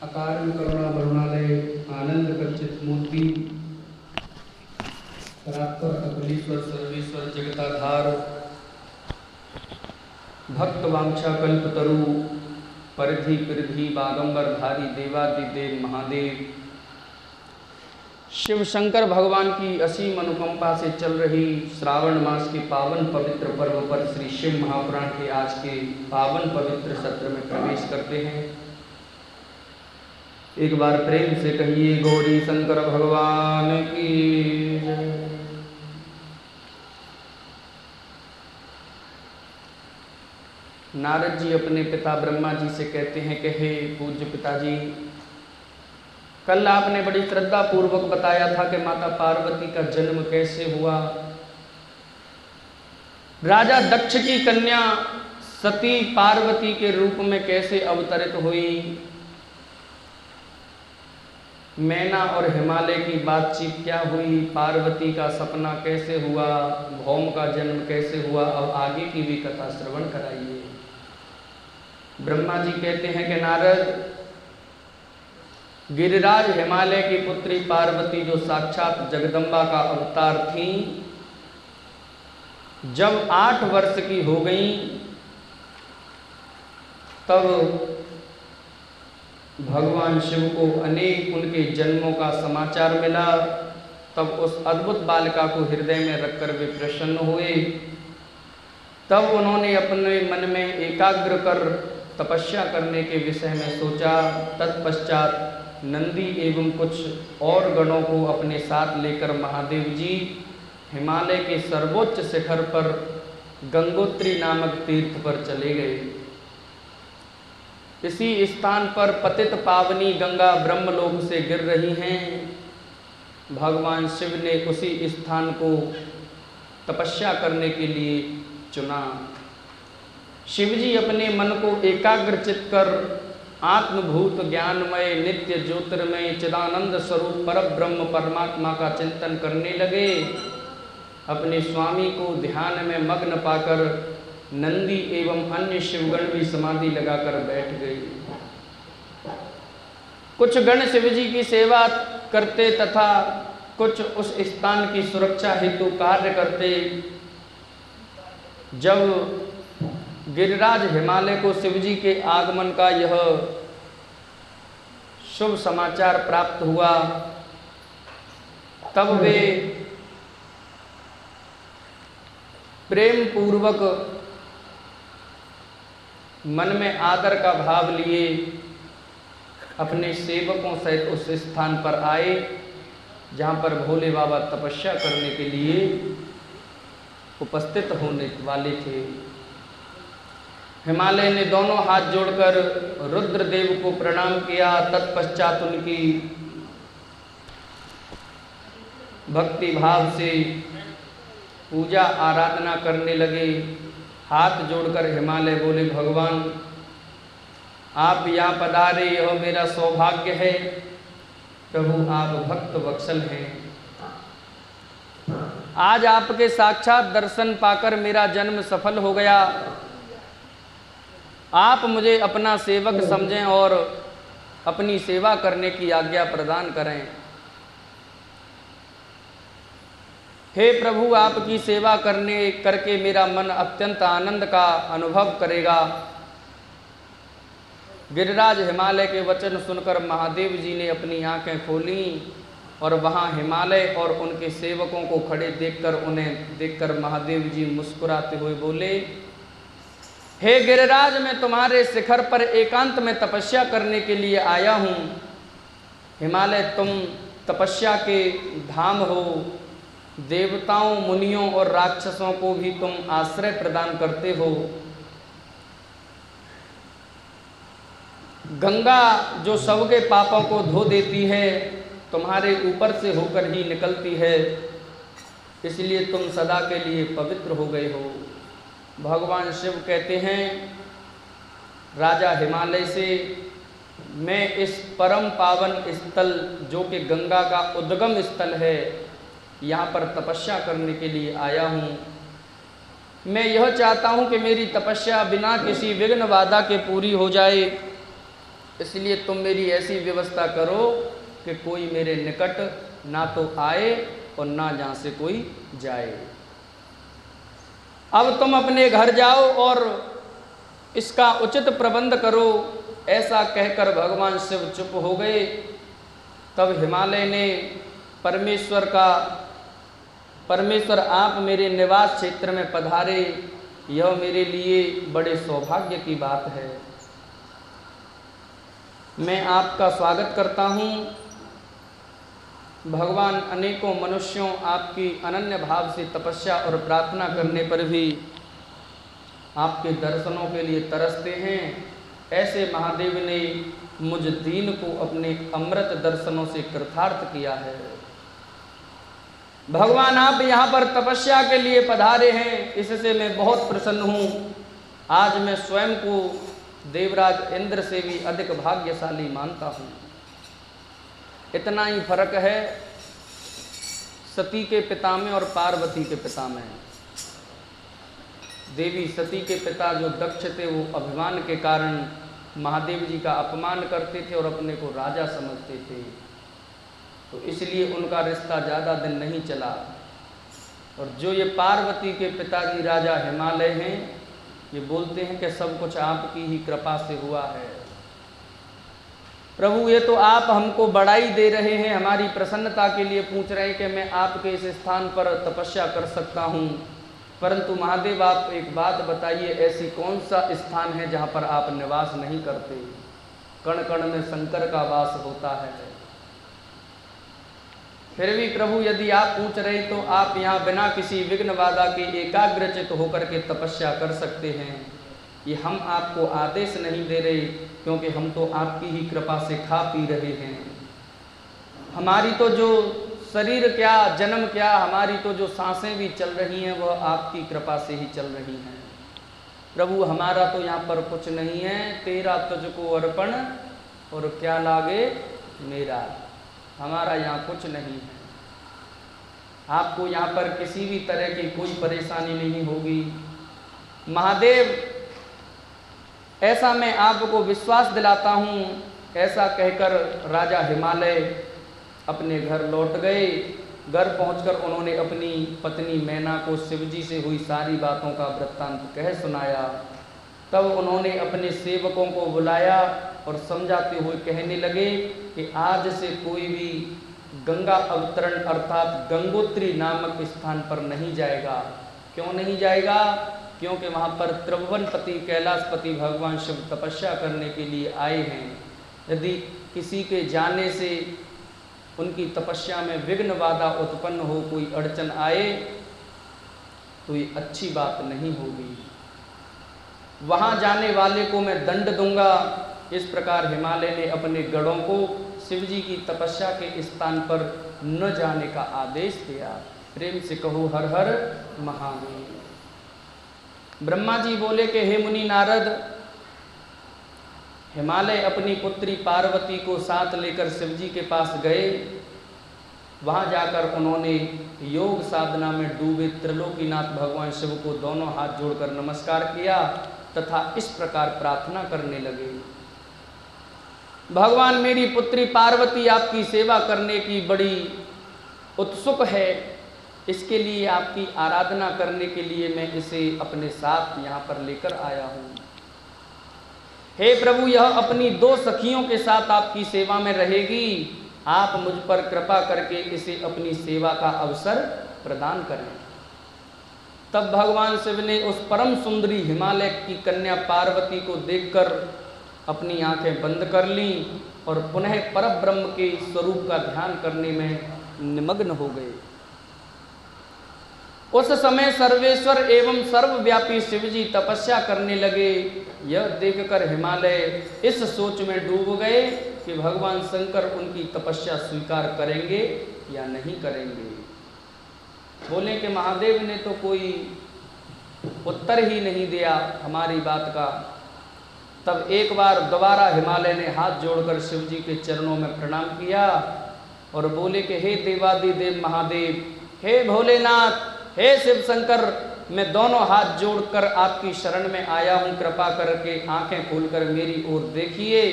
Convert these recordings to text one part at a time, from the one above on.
अकारण करुणा वरुणालय आनंद कंचित मूर्ति परात्पर अखिलेश्वर सर्वेश्वर जगताधार भक्त वांछा कल्पतरु परिधि परिधि बागंबर धारी देवादिदेव महादेव शिव शंकर भगवान की असीम अनुकंपा से चल रही श्रावण मास के पावन पवित्र पर्व पर श्री शिव महापुराण के आज के पावन पवित्र सत्र में प्रवेश करते हैं। एक बार प्रेम से कहिए गौरी शंकर भगवान की जय। नारद जी अपने पिता ब्रह्मा जी से कहते हैं कि हे पूज्य पिताजी, कल आपने बड़ी श्रद्धा पूर्वक बताया था कि माता पार्वती का जन्म कैसे हुआ। राजा दक्ष की कन्या सती पार्वती के रूप में कैसे अवतरित हुई, मैना और हिमालय की बातचीत क्या हुई, पार्वती का सपना कैसे हुआ, भौम का जन्म कैसे हुआ। अब आगे की भी कथा श्रवण कराइए। ब्रह्मा जी कहते हैं कि नारद, गिरिराज हिमालय की पुत्री पार्वती जो साक्षात जगदम्बा का अवतार थी, जब 8 वर्ष की हो गई तब भगवान शिव को अनेक उनके जन्मों का समाचार मिला। तब उस अद्भुत बालिका को हृदय में रखकर वे प्रसन्न हुए। तब उन्होंने अपने मन में एकाग्र कर तपस्या करने के विषय में सोचा। तत्पश्चात नंदी एवं कुछ और गणों को अपने साथ लेकर महादेव जी हिमालय के सर्वोच्च शिखर पर गंगोत्री नामक तीर्थ पर चले गए। इसी स्थान पर पतित पावनी गंगा ब्रह्मलोक से गिर रही हैं। भगवान शिव ने उसी स्थान को तपस्या करने के लिए चुना। शिवजी अपने मन को एकाग्रचित कर आत्मभूत ज्ञानमय नित्य ज्योतिर्मय चिदानंद स्वरूप परब्रह्म परमात्मा का चिंतन करने लगे। अपने स्वामी को ध्यान में मग्न पाकर नंदी एवं अन्य शिवगण भी समाधि लगाकर बैठ गए। कुछ गण शिवजी की सेवा करते तथा कुछ उस स्थान की सुरक्षा हेतु कार्य करते। जब गिरिराज हिमालय को शिवजी के आगमन का यह शुभ समाचार प्राप्त हुआ, तब वे प्रेम पूर्वक मन में आदर का भाव लिए अपने सेवकों सहित उस स्थान पर आए जहाँ पर भोले बाबा तपस्या करने के लिए उपस्थित होने वाले थे। हिमालय ने दोनों हाथ जोड़कर रुद्रदेव को प्रणाम किया। तत्पश्चात उनकी भक्ति भाव से पूजा आराधना करने लगे। हाथ जोड़कर हिमालय बोले, भगवान आप यहाँ पधारे, यह मेरा सौभाग्य है। प्रभु आप भक्त वत्सल हैं। आज आपके साक्षात दर्शन पाकर मेरा जन्म सफल हो गया। आप मुझे अपना सेवक समझें और अपनी सेवा करने की आज्ञा प्रदान करें। हे प्रभु, आपकी सेवा करके मेरा मन अत्यंत आनंद का अनुभव करेगा। गिरिराज हिमालय के वचन सुनकर महादेव जी ने अपनी आंखें खोली और वहां हिमालय और उनके सेवकों को खड़े उन्हें देखकर महादेव जी मुस्कुराते हुए बोले, हे गिरिराज, मैं तुम्हारे शिखर पर एकांत में तपस्या करने के लिए आया हूँ। हिमालय तुम तपस्या के धाम हो। देवताओं, मुनियों और राक्षसों को भी तुम आश्रय प्रदान करते हो। गंगा जो सबके पापों को धो देती है, तुम्हारे ऊपर से होकर ही निकलती है, इसलिए तुम सदा के लिए पवित्र हो गए हो। भगवान शिव कहते हैं, राजा हिमालय से मैं इस परम पावन स्थल जो कि गंगा का उद्गम स्थल है, यहाँ पर तपस्या करने के लिए आया हूँ। मैं यह चाहता हूँ कि मेरी तपस्या बिना किसी विघ्न बाधा के पूरी हो जाए। इसलिए तुम मेरी ऐसी व्यवस्था करो कि कोई मेरे निकट ना तो आए और ना यहाँ से कोई जाए। अब तुम अपने घर जाओ और इसका उचित प्रबंध करो। ऐसा कहकर भगवान शिव चुप हो गए। तब हिमालय ने परमेश्वर आप मेरे निवास क्षेत्र में पधारे, यह मेरे लिए बड़े सौभाग्य की बात है। मैं आपका स्वागत करता हूँ। भगवान अनेकों मनुष्यों आपकी अनन्य भाव से तपस्या और प्रार्थना करने पर भी आपके दर्शनों के लिए तरसते हैं। ऐसे महादेव ने मुझ दीन को अपने अमृत दर्शनों से कृतार्थ किया है। भगवान आप यहाँ पर तपस्या के लिए पधारे हैं, इससे मैं बहुत प्रसन्न हूँ। आज मैं स्वयं को देवराज इंद्र से भी अधिक भाग्यशाली मानता हूँ। इतना ही फर्क है सती के पिता में और पार्वती के पिता में। देवी सती के पिता जो दक्ष थे, वो अभिमान के कारण महादेव जी का अपमान करते थे और अपने को राजा समझते थे, तो इसलिए उनका रिश्ता ज़्यादा दिन नहीं चला। और जो ये पार्वती के पिताजी राजा हिमालय हैं, ये बोलते हैं कि सब कुछ आपकी ही कृपा से हुआ है। प्रभु ये तो आप हमको बड़ाई दे रहे हैं, हमारी प्रसन्नता के लिए पूछ रहे हैं कि मैं आपके इस स्थान पर तपस्या कर सकता हूँ, परंतु महादेव आप एक बात बताइए, ऐसी कौन सा स्थान है जहाँ पर आप निवास नहीं करते? कण कण में शंकर का वास होता है। फिर भी प्रभु यदि आप पूछ रहे तो आप यहाँ बिना किसी विघ्न बाधा के एकाग्रचित होकर के तपस्या कर सकते हैं। ये हम आपको आदेश नहीं दे रहे, क्योंकि हम तो आपकी ही कृपा से खा पी रहे हैं। हमारी तो जो शरीर क्या, जन्म क्या, हमारी तो जो सांसें भी चल रही हैं वह आपकी कृपा से ही चल रही हैं। प्रभु हमारा तो यहाँ पर कुछ नहीं है, तेरा तुझको अर्पण और क्या लागे मेरा। हमारा यहाँ कुछ नहीं है। आपको यहाँ पर किसी भी तरह की कोई परेशानी नहीं होगी। महादेव ऐसा मैं आपको विश्वास दिलाता हूँ। ऐसा कहकर राजा हिमालय अपने घर लौट गए। घर पहुंचकर उन्होंने अपनी पत्नी मैना को शिवजी से हुई सारी बातों का वृत्तांत कह सुनाया। तब उन्होंने अपने सेवकों को बुलाया और समझाते हुए कहने लगे कि आज से कोई भी गंगा अवतरण अर्थात गंगोत्री नामक स्थान पर नहीं जाएगा। क्यों नहीं जाएगा? क्योंकि वहाँ पर त्रिभुवनपति कैलाशपति भगवान शिव तपस्या करने के लिए आए हैं। यदि किसी के जाने से उनकी तपस्या में विघ्न बाधा उत्पन्न हो, कोई अड़चन आए, तो ये अच्छी बात नहीं होगी। वहाँ जाने वाले को मैं दंड दूंगा। इस प्रकार हिमालय ने अपने गढ़ों को शिवजी की तपस्या के स्थान पर न जाने का आदेश दिया। प्रेम से कहो हर हर महादेव। ब्रह्मा जी बोले कि हे मुनि नारद, हिमालय अपनी पुत्री पार्वती को साथ लेकर शिवजी के पास गए। वहाँ जाकर उन्होंने योग साधना में डूबे त्रिलोकीनाथ भगवान शिव को दोनों हाथ जोड़कर नमस्कार किया तथा इस प्रकार प्रार्थना करने लगे। भगवान मेरी पुत्री पार्वती आपकी सेवा करने की बड़ी उत्सुक है, इसके लिए आपकी आराधना करने के लिए मैं इसे अपने साथ यहाँ पर लेकर आया हूँ। हे प्रभु, यह अपनी 2 सखियों के साथ आपकी सेवा में रहेगी। आप मुझ पर कृपा करके इसे अपनी सेवा का अवसर प्रदान करें। तब भगवान शिव ने उस परम सुंदरी हिमालय की कन्या पार्वती को देखकर अपनी आंखें बंद कर लीं और पुनः परब्रह्म के स्वरूप का ध्यान करने में निमग्न हो गए। उस समय सर्वेश्वर एवं सर्वव्यापी शिवजी तपस्या करने लगे। यह देखकर हिमालय इस सोच में डूब गए कि भगवान शंकर उनकी तपस्या स्वीकार करेंगे या नहीं करेंगे। बोले कि महादेव ने तो कोई उत्तर ही नहीं दिया हमारी बात का। तब एक बार दोबारा हिमालय ने हाथ जोड़कर शिवजी के चरणों में प्रणाम किया और बोले कि हे देवादिदेव महादेव, हे भोलेनाथ, हे शिव शंकर, मैं दोनों हाथ जोड़कर आपकी शरण में आया हूँ। कृपा करके आंखें खोलकर मेरी ओर देखिए।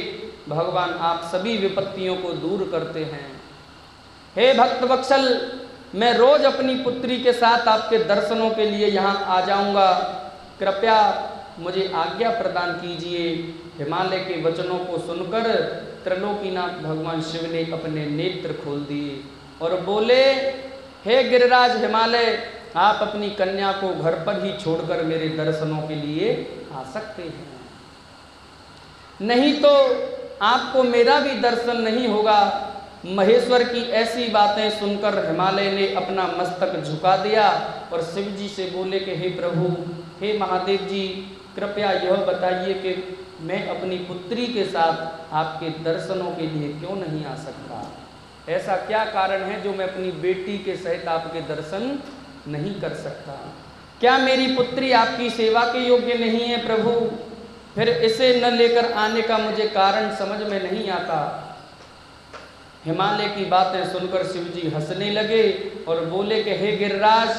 भगवान आप सभी विपत्तियों को दूर करते हैं। हे भक्त वत्सल, मैं रोज अपनी पुत्री के साथ आपके दर्शनों के लिए यहाँ आ जाऊँगा, कृपया मुझे आज्ञा प्रदान कीजिए। हिमालय के वचनों को सुनकर त्रिलोकीनाथ भगवान शिव ने अपने नेत्र खोल दिए और बोले, हे गिरिराज हिमालय, आप अपनी कन्या को घर पर ही छोड़कर मेरे दर्शनों के लिए आ सकते हैं, नहीं तो आपको मेरा भी दर्शन नहीं होगा। महेश्वर की ऐसी बातें सुनकर हिमालय ने अपना मस्तक झुका दिया और शिव जी से बोले कि हे प्रभु, हे महादेव जी, कृपया यह बताइए कि मैं अपनी पुत्री के साथ आपके दर्शनों के लिए क्यों नहीं आ सकता? ऐसा क्या कारण है जो मैं अपनी बेटी के सहित आपके दर्शन नहीं कर सकता? क्या मेरी पुत्री आपकी सेवा के योग्य नहीं है प्रभु? फिर इसे न लेकर आने का मुझे कारण समझ में नहीं आता। हिमालय की बातें सुनकर शिव जी हंसने लगे और बोले कि हे गिरिराज,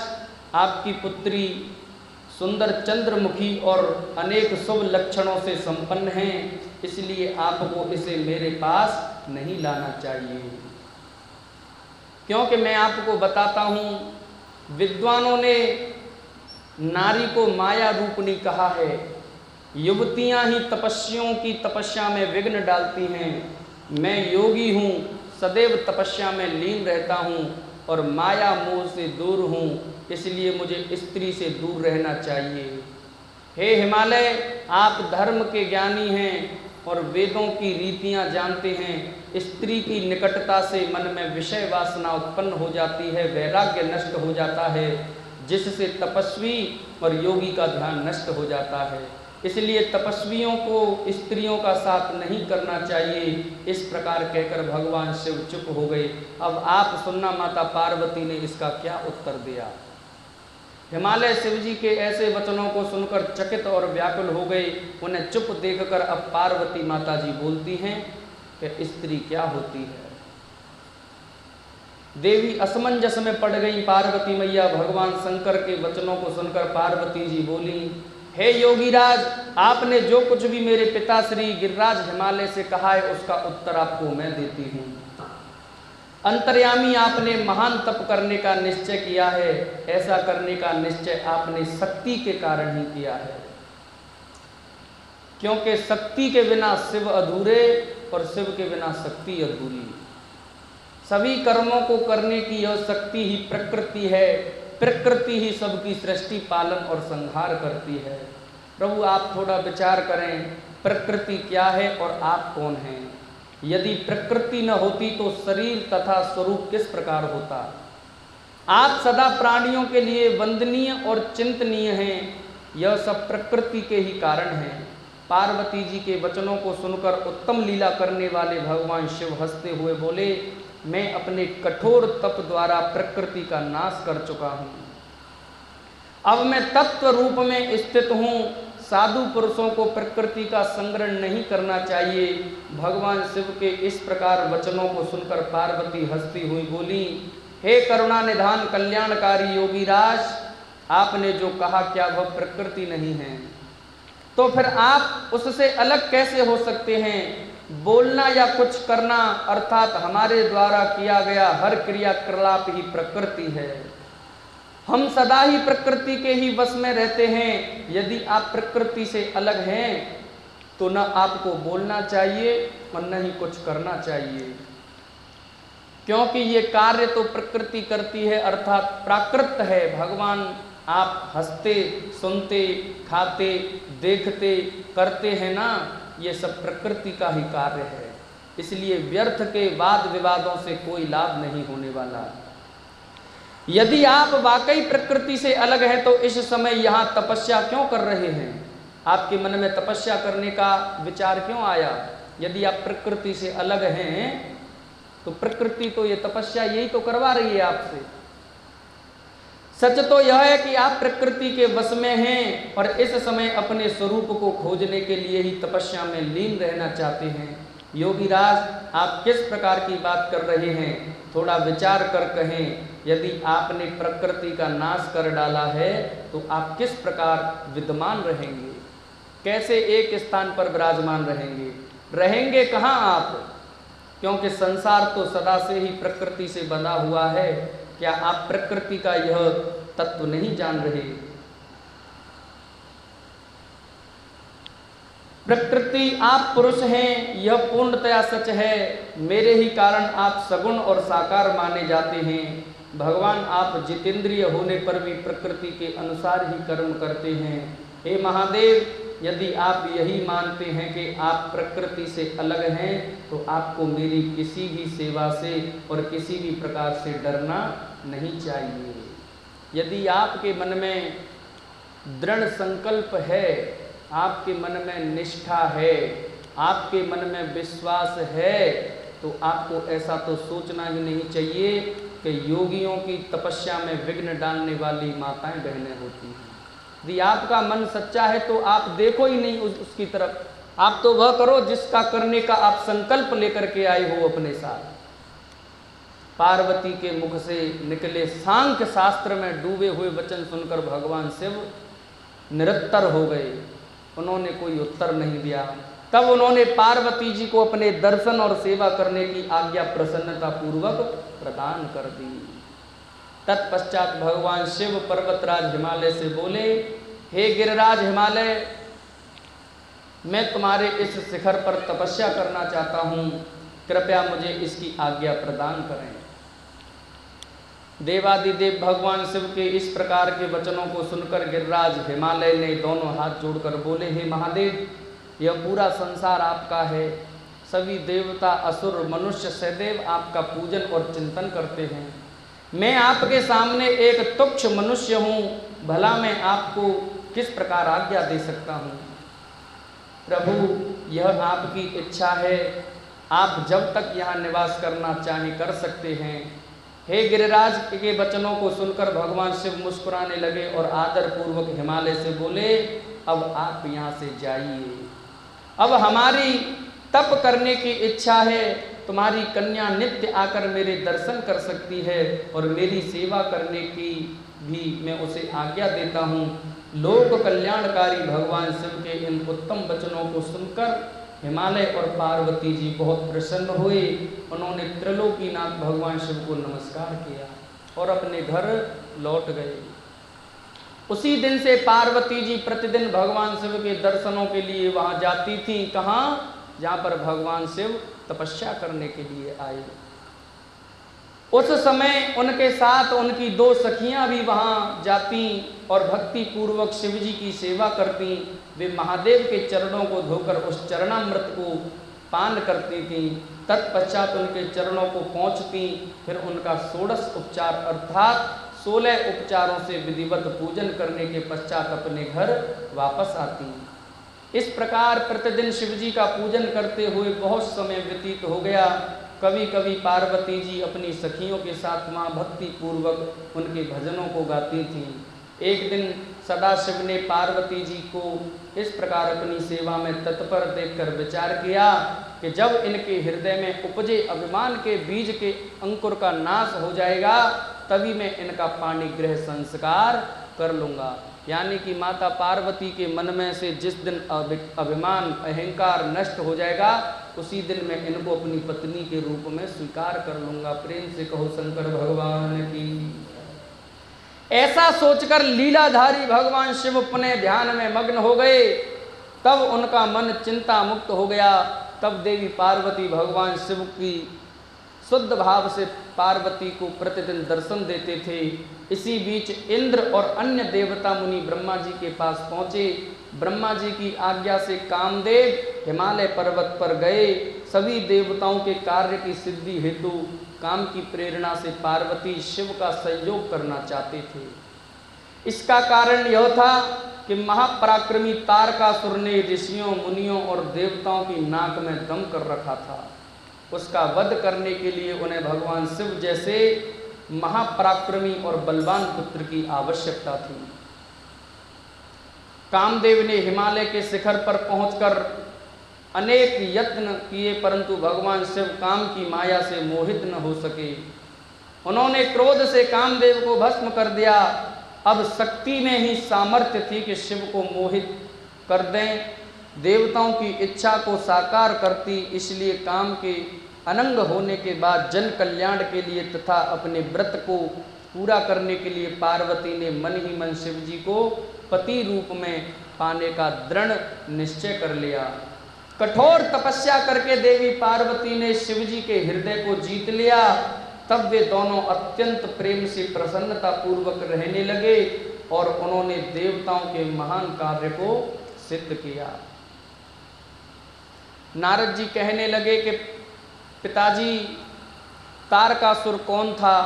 आपकी पुत्री सुंदर चंद्रमुखी और अनेक शुभ लक्षणों से संपन्न है, इसलिए आपको इसे मेरे पास नहीं लाना चाहिए। क्योंकि मैं आपको बताता हूँ, विद्वानों ने नारी को माया रूपणी कहा है। युवतियाँ ही तपस्वियों की तपस्या में विघ्न डालती हैं। मैं योगी हूँ, सदैव तपस्या में लीन रहता हूँ और माया मोह से दूर हूँ, इसलिए मुझे स्त्री से दूर रहना चाहिए। हे हिमालय, आप धर्म के ज्ञानी हैं और वेदों की रीतियाँ जानते हैं। स्त्री की निकटता से मन में विषय वासना उत्पन्न हो जाती है, वैराग्य नष्ट हो जाता है, जिससे तपस्वी और योगी का ध्यान नष्ट हो जाता है। इसलिए तपस्वियों को स्त्रियों का साथ नहीं करना चाहिए। इस प्रकार कहकर भगवान शिव चुप हो गए। अब आप सुनना माता पार्वती ने इसका क्या उत्तर दिया। हिमालय शिव जी के ऐसे वचनों को सुनकर चकित और व्याकुल हो गए। उन्हें चुप देखकर अब पार्वती माता जी बोलती हैं कि स्त्री क्या होती है। देवी असमंजस में पड़ गई पार्वती मैया। भगवान शंकर के वचनों को सुनकर पार्वती जी बोली, हे योगीराज, आपने जो कुछ भी मेरे पिता श्री गिरिराज हिमालय से कहा है उसका उत्तर आपको मैं देती हूँ। अंतर्यामी, आपने महान तप करने का निश्चय किया है। ऐसा करने का निश्चय आपने शक्ति के कारण ही किया है, क्योंकि शक्ति के बिना शिव अधूरे और शिव के बिना शक्ति अधूरी। सभी कर्मों को करने की यह शक्ति ही प्रकृति है। प्रकृति ही सबकी सृष्टि, पालन और संहार करती है। प्रभु, आप थोड़ा विचार करें, प्रकृति क्या है और आप कौन हैं? यदि प्रकृति न होती तो शरीर तथा स्वरूप किस प्रकार होता? आप सदा प्राणियों के लिए वंदनीय और चिंतनीय हैं। यह सब प्रकृति के ही कारण है। पार्वती जी के वचनों को सुनकर उत्तम लीला करने वाले भगवान शिव हंसते हुए बोले, मैं अपने कठोर तप द्वारा प्रकृति का नाश कर चुका हूँ। अब मैं तत्व रूप में स्थित हूँ। साधु पुरुषों को प्रकृति का संग्रहण नहीं करना चाहिए। भगवान शिव के इस प्रकार वचनों को सुनकर पार्वती हंसती हुई बोली, हे करुणा निधान कल्याणकारी योगीराज, आपने जो कहा क्या वह प्रकृति नहीं है? तो फिर आप उससे अलग कैसे हो सकते हैं? बोलना या कुछ करना अर्थात हमारे द्वारा किया गया हर क्रियाकलाप ही प्रकृति है। हम सदा ही प्रकृति के ही वश में रहते हैं। यदि आप प्रकृति से अलग हैं तो न आपको बोलना चाहिए और न ही कुछ करना चाहिए, क्योंकि ये कार्य तो प्रकृति करती है, अर्थात प्राकृत है। भगवान, आप हंसते, सुनते, खाते, देखते, करते हैं ना, ये सब प्रकृति का ही कार्य है। इसलिए व्यर्थ के वाद विवादों से कोई लाभ नहीं होने वाला। यदि आप वाकई प्रकृति से अलग हैं तो इस समय यहाँ तपस्या क्यों कर रहे हैं? आपके मन में तपस्या करने का विचार क्यों आया? यदि आप प्रकृति से अलग हैं तो प्रकृति तो ये तपस्या यही तो करवा रही है आपसे। सच तो यह है कि आप प्रकृति के वश में हैं और इस समय अपने स्वरूप को खोजने के लिए ही तपस्या में लीन रहना चाहते हैं। योगीराज, आप किस प्रकार की बात कर रहे हैं? थोड़ा विचार कर कहें। यदि आपने प्रकृति का नाश कर डाला है तो आप किस प्रकार विद्यमान रहेंगे? कैसे एक स्थान पर विराजमान रहेंगे? रहेंगे कहाँ आप? क्योंकि संसार तो सदा से ही प्रकृति से बंधा हुआ है। क्या आप प्रकृति का यह तत्व नहीं जान रहे? प्रकृति आप पुरुष हैं, यह पूर्णतया सच है। मेरे ही कारण आप सगुण और साकार माने जाते हैं। भगवान आप जितेंद्रिय होने पर भी प्रकृति के अनुसार ही कर्म करते हैं। हे महादेव, यदि आप यही मानते हैं कि आप प्रकृति से अलग हैं, तो आपको मेरी किसी भी सेवा से और किसी भी प्रकार से डरना नहीं चाहिए। यदि आपके मन में दृढ़ संकल्प है, आपके मन में निष्ठा है, आपके मन में विश्वास है, तो आपको ऐसा तो सोचना ही नहीं चाहिए कि योगियों की तपस्या में विघ्न डालने वाली माताएं बहनें होती हैं। यदि आपका मन सच्चा है तो आप देखो ही नहीं उसकी तरफ। आप तो वह करो जिसका करने का आप संकल्प लेकर के आए हो अपने साथ। पार्वती के मुख से निकले सांख्य शास्त्र में डूबे हुए वचन सुनकर भगवान शिव निरुत्तर हो गए। उन्होंने कोई उत्तर नहीं दिया। तब उन्होंने पार्वती जी को अपने दर्शन और सेवा करने की आज्ञा प्रसन्नता पूर्वक प्रदान कर दी। तत्पश्चात भगवान शिव पर्वतराज हिमालय से बोले, हे गिरिराज हिमालय, मैं तुम्हारे इस शिखर पर तपस्या करना चाहता हूँ, कृपया मुझे इसकी आज्ञा प्रदान करें। देवादिदेव भगवान शिव के इस प्रकार के वचनों को सुनकर गिरिराज हिमालय ने दोनों हाथ जोड़कर बोले, हे महादेव, यह पूरा संसार आपका है। सभी देवता, असुर, मनुष्य सदैव आपका पूजन और चिंतन करते हैं। मैं आपके सामने एक तुच्छ मनुष्य हूँ, भला मैं आपको किस प्रकार आज्ञा दे सकता हूँ? प्रभु, यह आपकी इच्छा है, आप जब तक यहाँ निवास करना चाहें कर सकते हैं। हे गिरिराज के वचनों को सुनकर भगवान शिव मुस्कुराने लगे और आदर पूर्वक हिमालय से बोले, अब आप यहाँ से जाइए। अब हमारी तप करने की इच्छा है। तुम्हारी कन्या नित्य आकर मेरे दर्शन कर सकती है और मेरी सेवा करने की भी मैं उसे आज्ञा देता हूँ। लोक कल्याणकारी भगवान शिव के इन उत्तम वचनों को सुनकर हिमालय और पार्वती जी बहुत प्रसन्न हुए। उन्होंने त्रिलोकीनाथ भगवान शिव को नमस्कार किया और अपने घर लौट गए। उसी दिन से पार्वती जी प्रतिदिन भगवान शिव के दर्शनों के लिए वहाँ जाती थी। कहाँ? जहाँ पर भगवान शिव तपस्या करने के लिए आए। उस समय उनके साथ उनकी दो सखियां भी वहां जाती और भक्ति पूर्वक शिव जी की सेवा करती। वे महादेव के चरणों को धोकर उस चरणामृत को पान करती थी। तत्पश्चात उनके चरणों को पहुँचती, फिर उनका षोडश उपचार अर्थात 16 उपचारों से विधिवत पूजन करने के पश्चात अपने घर वापस आती। इस प्रकार प्रतिदिन शिव जी का पूजन करते हुए बहुत समय व्यतीत हो गया। कभी कभी पार्वती जी अपनी सखियों के साथ वहाँ भक्ति पूर्वक उनके भजनों को गाती थीं। एक दिन सदाशिव ने पार्वती जी को इस प्रकार अपनी सेवा में तत्पर देखकर विचार किया कि जब इनके हृदय में उपजे अभिमान के बीज के अंकुर का नाश हो जाएगा, तभी मैं इनका पाणिग्रह संस्कार कर लूँगा। यानी कि माता पार्वती के मन में से जिस दिन अभिमान अहंकार नष्ट हो जाएगा, उसी दिन मैं इनको अपनी पत्नी के रूप में स्वीकार कर लूँगा। प्रेम से कहो शंकर भगवान की। ऐसा सोचकर लीलाधारी भगवान शिव अपने ध्यान में मग्न हो गए। तब उनका मन चिंता मुक्त हो गया। तब देवी पार्वती भगवान शिव की शुद्ध भाव से पार्वती को प्रतिदिन दर्शन देते थे। इसी बीच इंद्र और अन्य देवता मुनि ब्रह्मा जी के पास पहुँचे। ब्रह्मा जी की आज्ञा से कामदेव हिमालय पर्वत पर गए। सभी देवताओं के कार्य की सिद्धि हेतु काम की प्रेरणा से पार्वती शिव का संयोग करना चाहते थे। इसका कारण यह था कि महापराक्रमी तारकासुर ने ऋषियों, मुनियों और देवताओं की नाक में दम कर रखा था। उसका वध करने के लिए उन्हें भगवान शिव जैसे महापराक्रमी और बलवान पुत्र की आवश्यकता थी। कामदेव ने हिमालय के शिखर पर पहुंचकर अनेक यत्न किए, परंतु भगवान शिव काम की माया से मोहित न हो सके। उन्होंने क्रोध से कामदेव को भस्म कर दिया। अब शक्ति में ही सामर्थ्य थी कि शिव को मोहित कर दें, देवताओं की इच्छा को साकार करती, इसलिए काम के अनंग होने के बाद जन कल्याण के लिए तथा अपने व्रत को पूरा करने के लिए पार्वती ने मन ही मन शिव जी को पति रूप में पाने का दृढ़ निश्चय कर लिया। कठोर तपस्या करके देवी पार्वती ने शिव जी के हृदय को जीत लिया। तब वे दोनों अत्यंत प्रेम से प्रसन्नता पूर्वक रहने लगे और उन्होंने देवताओं के महान कार्य को सिद्ध किया। नारद जी कहने लगे कि पिताजी, तारकासुर कौन था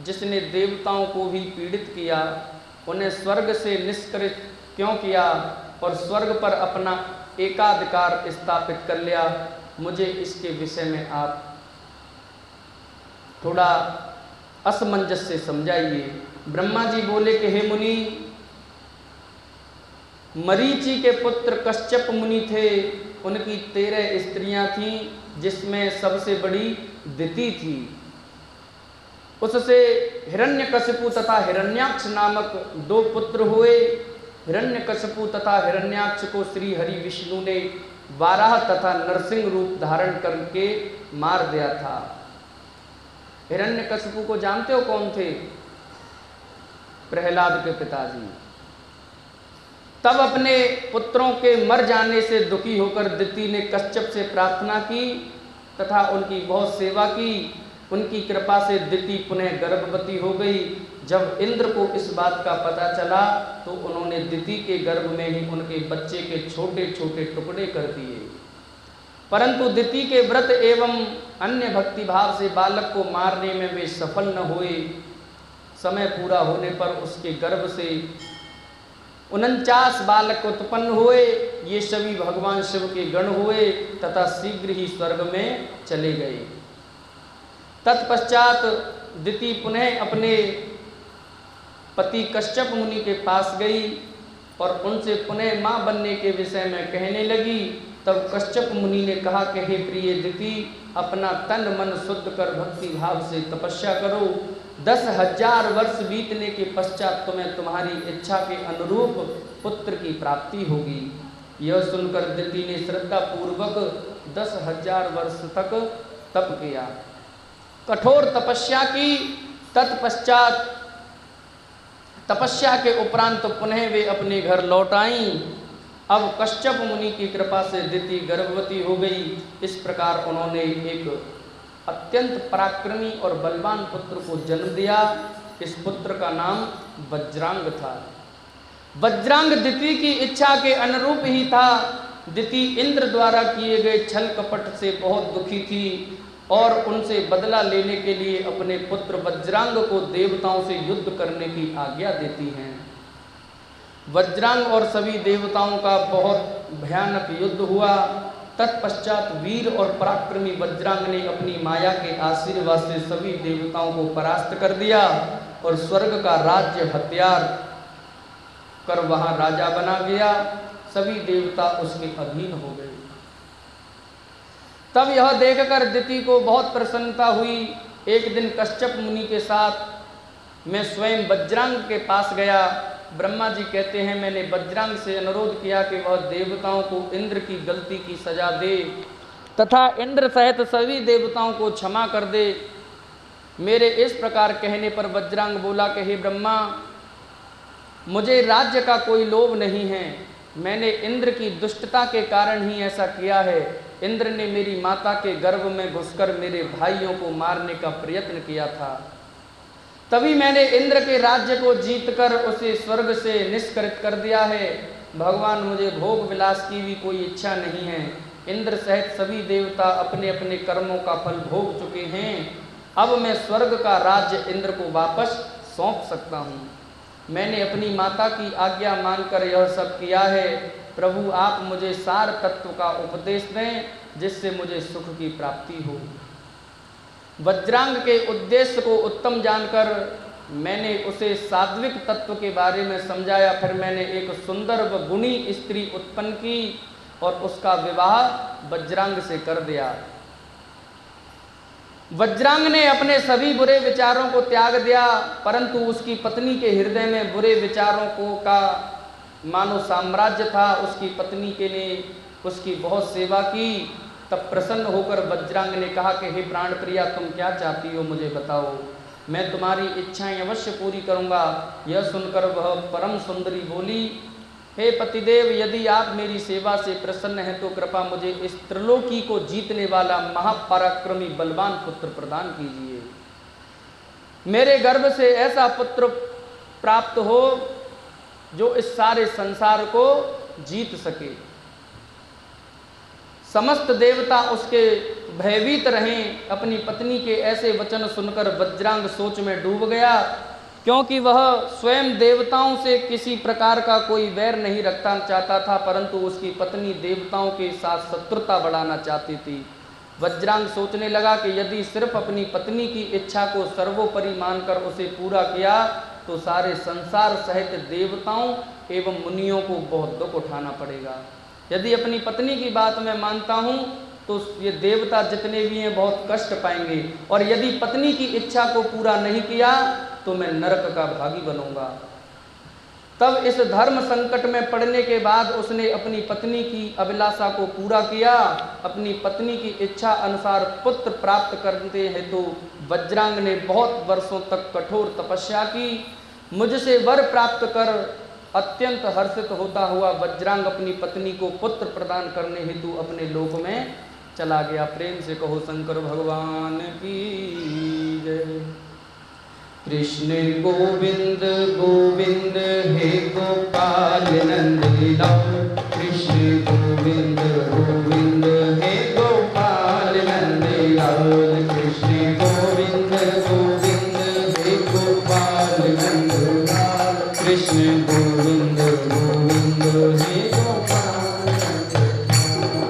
जिसने देवताओं को भी पीड़ित किया, उन्हें स्वर्ग से निष्कृत क्यों किया और स्वर्ग पर अपना एकाधिकार स्थापित कर लिया? मुझे इसके विषय में आप थोड़ा असमंजस से समझाइए। ब्रह्मा जी बोले कि हे मुनि, मरीचि के पुत्र कश्यप मुनि थे, उनकी 13 स्त्रियां थीं, जिसमें सबसे बड़ी दिति थी। उससे हिरण्यकशिपु तथा हिरण्याक्ष नामक 2 पुत्र हुए। हिरण्यकशिपु तथा हिरण्याक्ष को श्री हरि विष्णु ने वाराह तथा नरसिंह रूप धारण करके मार दिया था। हिरण्यकशिपु को जानते हो कौन थे? प्रहलाद के पिताजी। तब अपने पुत्रों के मर जाने से दुखी होकर दिति ने कश्यप से प्रार्थना की तथा उनकी बहुत सेवा की। उनकी कृपा से दिति पुनः गर्भवती हो गई। जब इंद्र को इस बात का पता चला तो उन्होंने दिति के गर्भ में ही उनके बच्चे के छोटे छोटे टुकड़े कर दिए, परंतु दिति के व्रत एवं अन्य भक्ति भाव से बालक को मारने में वे सफल न हुए। समय पूरा होने पर उसके गर्भ से 49 बालक उत्पन्न हुए। ये सभी भगवान शिव के गण हुए तथा शीघ्र ही स्वर्ग में चले गए। तत्पश्चात दिति पुनः अपने पति कश्यप मुनि के पास गई और उनसे पुनः मां बनने के विषय में कहने लगी। तब कश्यप मुनि ने कहा कि हे प्रिय दिति, अपना तन मन शुद्ध कर भक्ति भाव से तपस्या करो। 10,000 वर्ष बीतने के पश्चात तुम्हें तुम्हारी इच्छा के अनुरूप पुत्र की प्राप्ति होगी। यह सुनकर दिति ने श्रद्धा पूर्वक 10,000 वर्ष तक तप किया, कठोर तपस्या की। तत्पश्चात तपस्या के उपरांत पुनः वे अपने घर लौट आईं। अब कश्यप मुनि की कृपा से दिति गर्भवती हो गई। इस प्रकार उन्होंने एक अत्यंत पराक्रमी और बलवान पुत्र को जन्म दिया। इस पुत्र का नाम वज्रांग था। वज्रांग दिति की इच्छा के अनुरूप ही था। दिति इंद्र द्वारा किए गए छल कपट से बहुत दुखी थी और उनसे बदला लेने के लिए अपने पुत्र वज्रांग को देवताओं से युद्ध करने की आज्ञा देती हैं। वज्रांग और सभी देवताओं का बहुत भयानक युद्ध हुआ। तत्पश्चात वीर और पराक्रमी वज्रांग ने अपनी माया के आशीर्वाद से सभी देवताओं को परास्त कर दिया और स्वर्ग का राज्य हथियार कर वहां राजा बना गया। सभी देवता उसके अधीन हो गए। तब यह देखकर दिति को बहुत प्रसन्नता हुई। एक दिन कश्यप मुनि के साथ मैं स्वयं वज्रांग के पास गया। ब्रह्मा जी कहते हैं, मैंने वज्रांग से अनुरोध किया कि वह देवताओं को इंद्र की गलती की सजा दे तथा इंद्र सहित सभी देवताओं को क्षमा कर दे। मेरे इस प्रकार कहने पर वज्रांग बोला कि हे ब्रह्मा, मुझे राज्य का कोई लोभ नहीं है। मैंने इंद्र की दुष्टता के कारण ही ऐसा किया है। इंद्र ने मेरी माता के गर्भ में घुसकर मेरे भाइयों को मारने का प्रयत्न किया था। तभी मैंने इंद्र के राज्य को जीतकर उसे स्वर्ग से निष्कृत कर दिया है। भगवान, मुझे भोग विलास की भी कोई इच्छा नहीं है। इंद्र सहित सभी देवता अपने अपने कर्मों का फल भोग चुके हैं। अब मैं स्वर्ग का राज्य इंद्र को वापस सौंप सकता हूँ। मैंने अपनी माता की आज्ञा मानकर यह सब किया है। प्रभु, आप मुझे सार तत्व का उपदेश दें जिससे मुझे सुख की प्राप्ति हो। वज्रांग के उद्देश्य को उत्तम जानकर मैंने उसे सात्विक तत्व के बारे में समझाया। फिर मैंने एक सुंदर व गुणी स्त्री उत्पन्न की और उसका विवाह वज्रांग से कर दिया। वज्रांग ने अपने सभी बुरे विचारों को त्याग दिया, परंतु उसकी पत्नी के हृदय में बुरे विचारों का मानो साम्राज्य था, उसकी पत्नी के ने उसकी बहुत सेवा की। तब प्रसन्न होकर वज्रांग ने कहा कि हे प्राण प्रिया, तुम क्या चाहती हो मुझे बताओ, मैं तुम्हारी इच्छाएं अवश्य पूरी करूंगा। यह सुनकर वह परम सुंदरी बोली, हे पतिदेव, यदि आप मेरी सेवा से प्रसन्न हैं तो कृपा मुझे इस त्रिलोकी को जीतने वाला महापराक्रमी बलवान पुत्र प्रदान कीजिए। मेरे गर्भ से ऐसा पुत्र प्राप्त हो जो इस सारे संसार को जीत सके। समस्त देवता उसके भयभीत रहें। अपनी पत्नी के ऐसे वचन सुनकर वज्रांग सोच में डूब गया, क्योंकि वह स्वयं देवताओं से किसी प्रकार का कोई वैर नहीं रखना चाहता था, परंतु उसकी पत्नी देवताओं के साथ शत्रुता बढ़ाना चाहती थी। वज्रांग सोचने लगा कि यदि सिर्फ अपनी पत्नी की इच्छा को सर्वोपरि मानकर उसे पूरा किया तो सारे संसार सहित देवताओं एवं मुनियों को बहुत दुख उठाना पड़ेगा। यदि अपनी पत्नी की बात मैं मानता हूँ तो ये देवता जितने भी हैं बहुत कष्ट पाएंगे, और यदि पत्नी की इच्छा को पूरा नहीं किया तो मैं नरक का भागी बनूंगा। तब इस धर्म संकट में पड़ने के बाद उसने अपनी पत्नी की अभिलाषा को पूरा किया। अपनी पत्नी की इच्छा अनुसार पुत्र प्राप्त करते हेतु वज्रांग ने बहुत वर्षों तक कठोर तपस्या की। मुझसे वर प्राप्त कर अत्यंत हर्षित होता हुआ वज्रांग अपनी पत्नी को पुत्र प्रदान करने हेतु अपने लोक में चला गया। प्रेम से कहो शंकर भगवान की जय। कृष्ण गोविंद गोविंद हे गोपाल नंद लाल, कृष्ण गोविंद गोविंद हे गोपाल नंद लाल, कृष्ण गोविंद गोविंद हे गोपाल नंद लाल, कृष्ण गोविंद गोविंद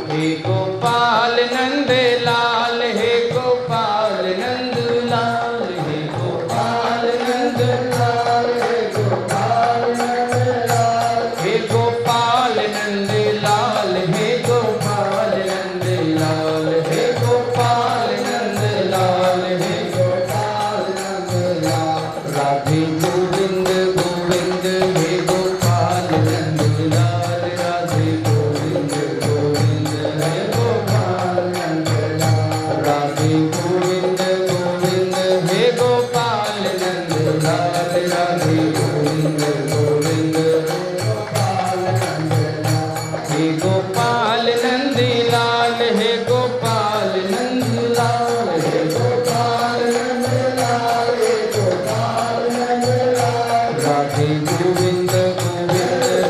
हे गोपाल नंद लाल, हे गोपाल नंद लाल, हे गोपाल नंद लाल, हे गोपाल नंद लाल, हे गोपाल नंद लाल, हे गोपाल नंद लाल, हे गोपाल नंद लाल, हे गोपाल नंद लाल। राधे गोविंद गोविंद हे गोपाल नंद लाल, राधे गोविंद गोविंद हे गोपाल नंद लाल, राधे गोविंद गोविंद हे गोपाल नंद लाल, राधे गोविंद गोविंद हे गोपाल नंद लाल, हे गोपाल नंद लाल, हे गोपाल नंद लाल, हे गोपाल नंद लाल, राधे गोविंद गोविंद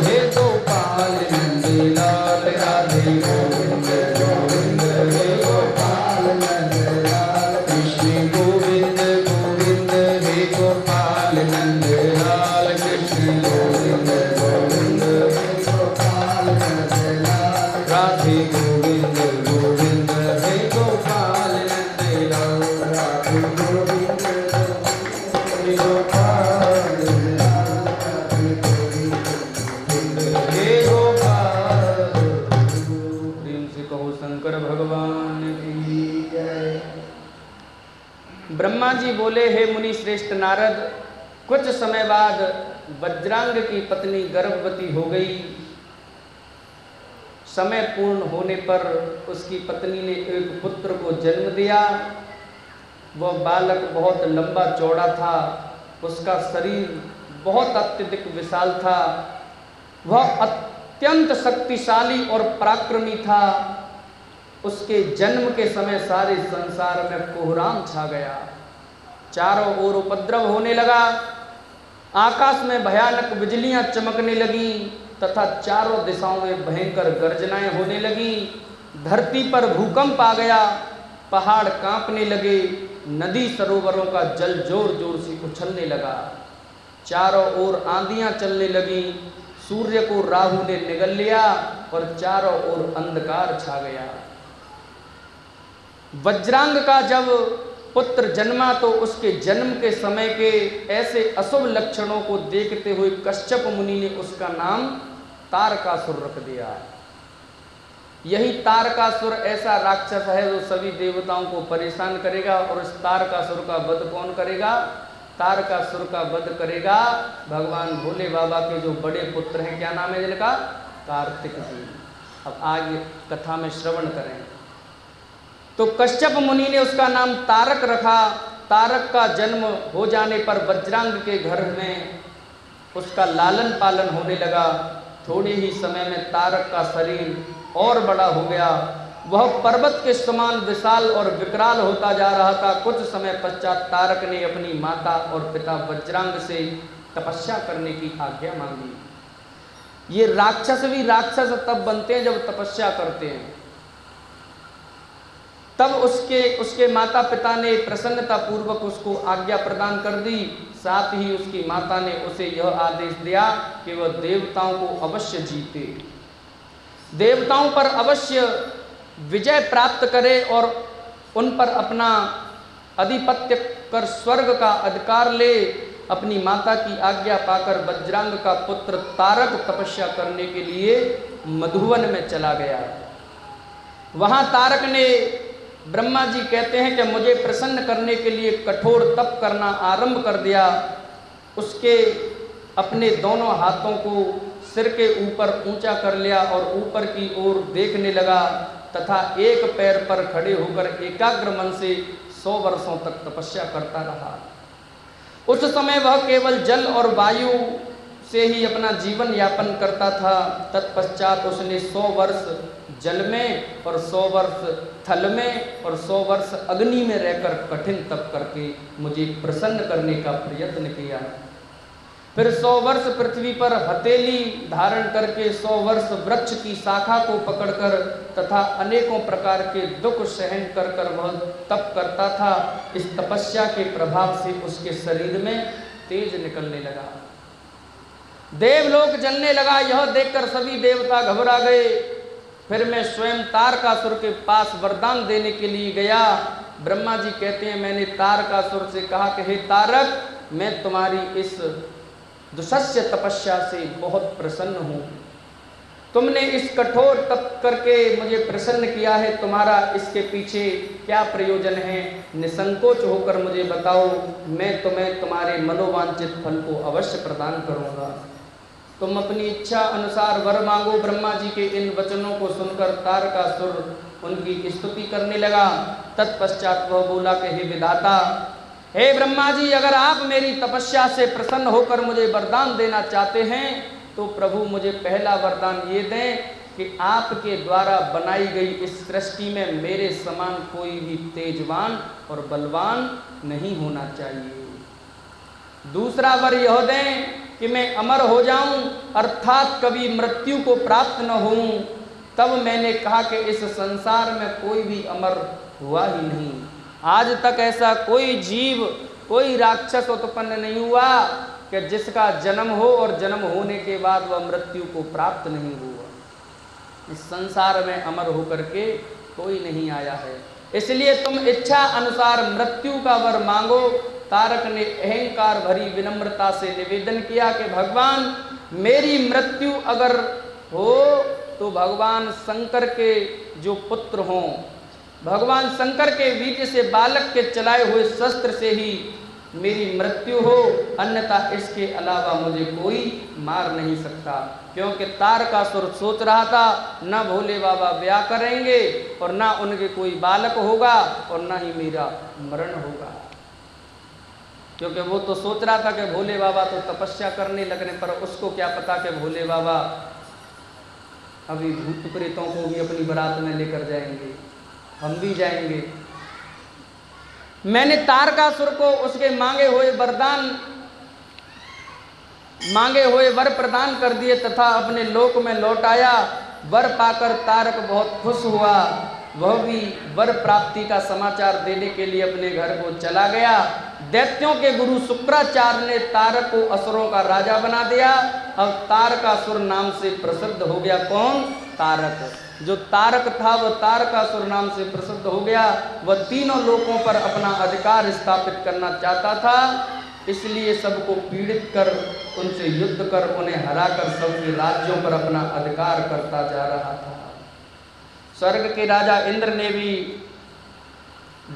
हे गोपाल नंद लाल, राधे गोविंद गोविंद हे गोपाल नंद लाल, कृष्ण गोविंद गोविंद हे गोपाल नंद लाल, कृष्ण गोविंद गोविंद हे गोपाल नंद लाल, राधे गोविंद गोविंद हे गोपाल नंद लाल, राधे गोविंद हे गोपाल लाल, राधे गोविंद हे गोपाल। प्रेम से कहो शंकर भगवान की जय। ब्रह्मा जी बोले, हे मुनि श्रेष्ठ नारद, कुछ समय बाद वज्रांग की पत्नी गर्भवती हो गई। समय पूर्ण होने पर उसकी पत्नी ने एक पुत्र को जन्म दिया। वह बालक बहुत लंबा चौड़ा था, उसका शरीर बहुत अत्यधिक विशाल था, वह अत्यंत शक्तिशाली और पराक्रमी था। उसके जन्म के समय सारे संसार में कोहराम छा गया, चारों ओर उपद्रव होने लगा, आकाश में भयानक बिजलियां चमकने लगी तथा चारों दिशाओं में भयंकर गर्जनाएं होने लगी। धरती पर भूकंप आ गया, पहाड़ कांपने लगे, नदी सरोवरों का जल जोर जोर से उछलने लगा, चारों ओर आंधियां चलने लगी, सूर्य को राहु ने निगल लिया और चारों ओर अंधकार छा गया। वज्रांग का जब पुत्र जन्मा तो उसके जन्म के समय के ऐसे अशुभ लक्षणों को देखते हुए कश्यप मुनि ने उसका नाम तारकासुर रख दिया। यही तारकासुर ऐसा राक्षस है जो सभी देवताओं को परेशान करेगा, और इस तारकासुर का वध कौन करेगा? तारकासुर का वध करेगा भगवान भोले बाबा के जो बड़े पुत्र हैं, क्या नाम है जिनका? कार्तिक जी। अब आगे कथा में श्रवण करें। तो कश्यप मुनि ने उसका नाम तारक रखा। तारक का जन्म हो जाने पर वज्रांग के घर में उसका लालन पालन होने लगा। थोड़े ही समय में तारक का शरीर और बड़ा हो गया। वह पर्वत के समान विशाल और विकराल होता जा रहा था। कुछ समय पश्चात तारक ने अपनी माता और पिता वज्रांग से तपस्या करने की आज्ञा मांगी। ये राक्षस भी राक्षस तब बनते हैं जब तपस्या करते हैं। तब उसके माता पिता ने प्रसन्नता पूर्वक उसको आज्ञा प्रदान कर दी। साथ ही उसकी माता ने उसे यह आदेश दिया कि वह देवताओं को अवश्य जीते, देवताओं पर अवश्य विजय प्राप्त करे और उन पर अपना आधिपत्य कर स्वर्ग का अधिकार ले। अपनी माता की आज्ञा पाकर वज्रांग का पुत्र तारक तपस्या करने के लिए मधुवन में चला गया। वहां तारक ने, ब्रह्मा जी कहते हैं कि मुझे प्रसन्न करने के लिए कठोर तप करना आरंभ कर दिया। उसके अपने दोनों हाथों को सिर के ऊपर ऊंचा कर लिया और ऊपर की ओर देखने लगा तथा एक पैर पर खड़े होकर एकाग्र मन से 100 वर्षों तक तपस्या करता रहा। उस समय वह केवल जल और वायु से ही अपना जीवन यापन करता था। तत्पश्चात उसने 100 वर्ष जल में और 100 वर्ष थल में और 100 वर्ष अग्नि में रहकर कठिन तप करके मुझे प्रसन्न करने का प्रयत्न किया। फिर 100 वर्ष पृथ्वी पर हथेली धारण करके 100 वर्ष वृक्ष की शाखा को पकड़कर तथा अनेकों प्रकार के दुख सहन कर कर वह तप करता था। इस तपस्या के प्रभाव से उसके शरीर में तेज निकलने लगा, देवलोक जलने लगा। यह देखकर सभी देवता घबरा गए। फिर मैं स्वयं तारकासुर के पास वरदान देने के लिए गया। ब्रह्मा जी कहते हैं, मैंने तारकासुर से कहा कि हे तारक, मैं तुम्हारी इस दुसस्य तपस्या से बहुत प्रसन्न हूँ। तुमने इस कठोर तप करके मुझे प्रसन्न किया है, तुम्हारा इसके पीछे क्या प्रयोजन है? निसंकोच होकर मुझे बताओ, मैं तुम्हें तुम्हारे मनोवांछित फल को अवश्य प्रदान करूँगा। तुम अपनी इच्छा अनुसार वर मांगो। ब्रह्मा जी के इन वचनों को सुनकर तारकासुर उनकी स्तुति करने लगा। तत्पश्चात वह बोला कि हे विधाता, हे ब्रह्मा जी, अगर आप मेरी तपस्या से प्रसन्न होकर मुझे वरदान देना चाहते हैं तो प्रभु मुझे पहला वरदान ये दें कि आपके द्वारा बनाई गई इस सृष्टि में मेरे समान कोई भी तेजवान और बलवान नहीं होना चाहिए। दूसरा वर यह दें कि मैं अमर हो जाऊं, अर्थात कभी मृत्यु को प्राप्त न होऊं। तब मैंने कहा कि इस संसार में कोई भी अमर हुआ ही नहीं। आज तक ऐसा कोई जीव, कोई राक्षस उत्पन्न नहीं हुआ कि जिसका जन्म हो और जन्म होने के बाद वह मृत्यु को प्राप्त नहीं हुआ। इस संसार में अमर होकर के कोई नहीं आया है, इसलिए तुम इच्छा अनुसार मृत्यु का वर मांगो। तारक ने अहंकार भरी विनम्रता से निवेदन किया कि भगवान, मेरी मृत्यु अगर हो तो भगवान शंकर के जो पुत्र हों, भगवान शंकर के बीच से बालक के चलाए हुए शस्त्र से ही मेरी मृत्यु हो, अन्यथा इसके अलावा मुझे कोई मार नहीं सकता। क्योंकि तारकासुर सोच रहा था न भोले बाबा ब्याह करेंगे और ना उनके कोई बालक होगा और ना ही मेरा मरण होगा। क्योंकि वो तो सोच रहा था कि भोले बाबा तो तपस्या करने लगने, पर उसको क्या पता कि भोले बाबा अभी भूत प्रेतों को भी अपनी बारात में लेकर जाएंगे, हम भी जाएंगे। मैंने तारकासुर को उसके मांगे हुए वर प्रदान कर दिए तथा अपने लोक में लौट आया। वर पाकर तारक बहुत खुश हुआ। वह भी वर प्राप्ति का समाचार देने के लिए अपने घर को चला गया। दैत्यों के गुरु शुक्राचार्य ने तारक को असुरों का राजा बना दिया। अब तारकासुर नाम से प्रसिद्ध हो गया। कौन? तारक। जो तारक था वह तारकासुर नाम से प्रसिद्ध हो गया। वह तीनों लोकों पर अपना अधिकार स्थापित करना चाहता था, इसलिए सबको पीड़ित कर, उनसे युद्ध कर, उन्हें हराकर सबके राज्यों पर अपना अधिकार करता जा रहा था। स्वर्ग के राजा इंद्र ने भी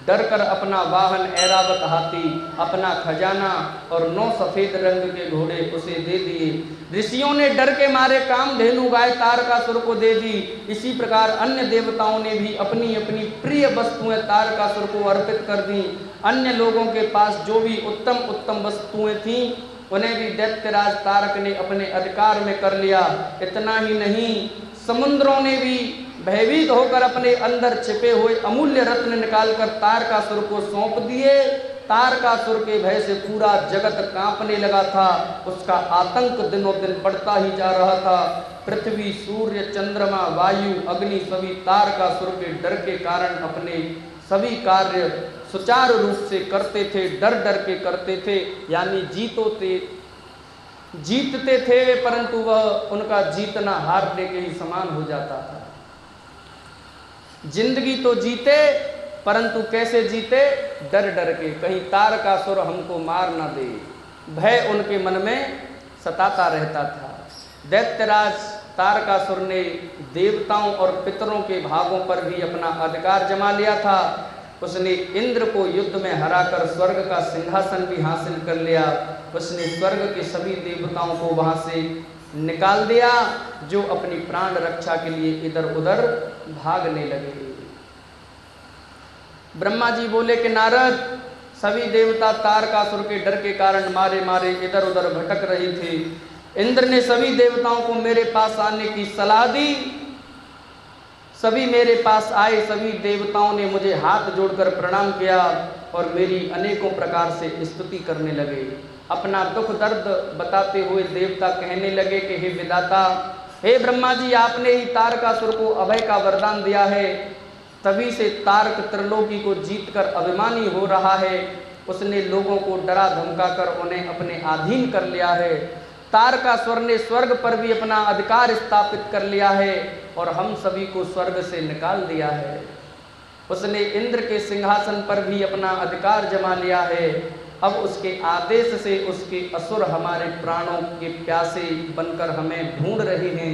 डर कर अपना वाहन ऐरावत हाथी, अपना खजाना और 9 सफेद रंग के घोड़े उसे दे दिए। ऋषियों ने डर के मारे कामधेनु गाय तारकासुर को दे दी। इसी प्रकार अन्य देवताओं ने भी अपनी अपनी प्रिय वस्तुएं तारकासुर को अर्पित कर दी। अन्य लोगों के पास जो भी उत्तम उत्तम वस्तुएं थीं उन्हें भी दैत्यराज तारक ने अपने अधिकार में कर लिया। इतना ही नहीं, समुद्रों ने भी भयभीत होकर अपने अंदर छिपे हुए अमूल्य रत्न निकालकर तारकासुर को सौंप दिए। तारकासुर के भय से पूरा जगत कांपने लगा था। उसका आतंक दिनों दिन बढ़ता ही जा रहा था। पृथ्वी, सूर्य, चंद्रमा, वायु, अग्नि सभी तारकासुर के डर के कारण अपने सभी कार्य सुचारू रूप से करते थे, डर डर के करते थे। यानी जीतते थे परंतु वह उनका जीतना हारने के ही समान हो जाता था। जिंदगी तो जीते परंतु कैसे जीते? डर डर के, कहीं तारकासुर हमको मार ना दे, भय उनके मन में सताता रहता था। दैत्यराज तारकासुर ने देवताओं और पितरों के भागों पर भी अपना अधिकार जमा लिया था। उसने इंद्र को युद्ध में हराकर स्वर्ग का सिंहासन भी हासिल कर लिया। उसने स्वर्ग के सभी देवताओं को वहां से निकाल दिया जो अपनी प्राण रक्षा के लिए इधर उधर भागने लगे। ब्रह्मा जी बोले कि नारद, सभी देवता तारकासुर के डर के कारण मारे मारे इधर उधर भटक रहे थे। इंद्र ने सभी देवताओं को मेरे पास आने की सलाह दी। सभी मेरे पास आए। सभी देवताओं ने मुझे हाथ जोड़कर प्रणाम किया और मेरी अनेकों प्रकार से स्तुति करने लगे। अपना दुख दर्द बताते हुए देवता कहने लगे कि हे विधाता, हे ब्रह्मा जी, आपने ही तारकासुर को अभय का वरदान दिया है, तभी से तारक त्रिलोकी को जीतकर अभिमानी हो रहा है। उसने लोगों को डरा धमकाकर उन्हें अपने अधीन कर लिया है। तारकासुर ने स्वर्ग पर भी अपना अधिकार स्थापित कर लिया है और हम सभी को स्वर्ग से निकाल दिया है। उसने इंद्र के सिंहासन पर भी अपना अधिकार जमा लिया है। अब उसके आदेश से उसके असुर हमारे प्राणों के प्यासे बनकर हमें ढूंढ रहे हैं,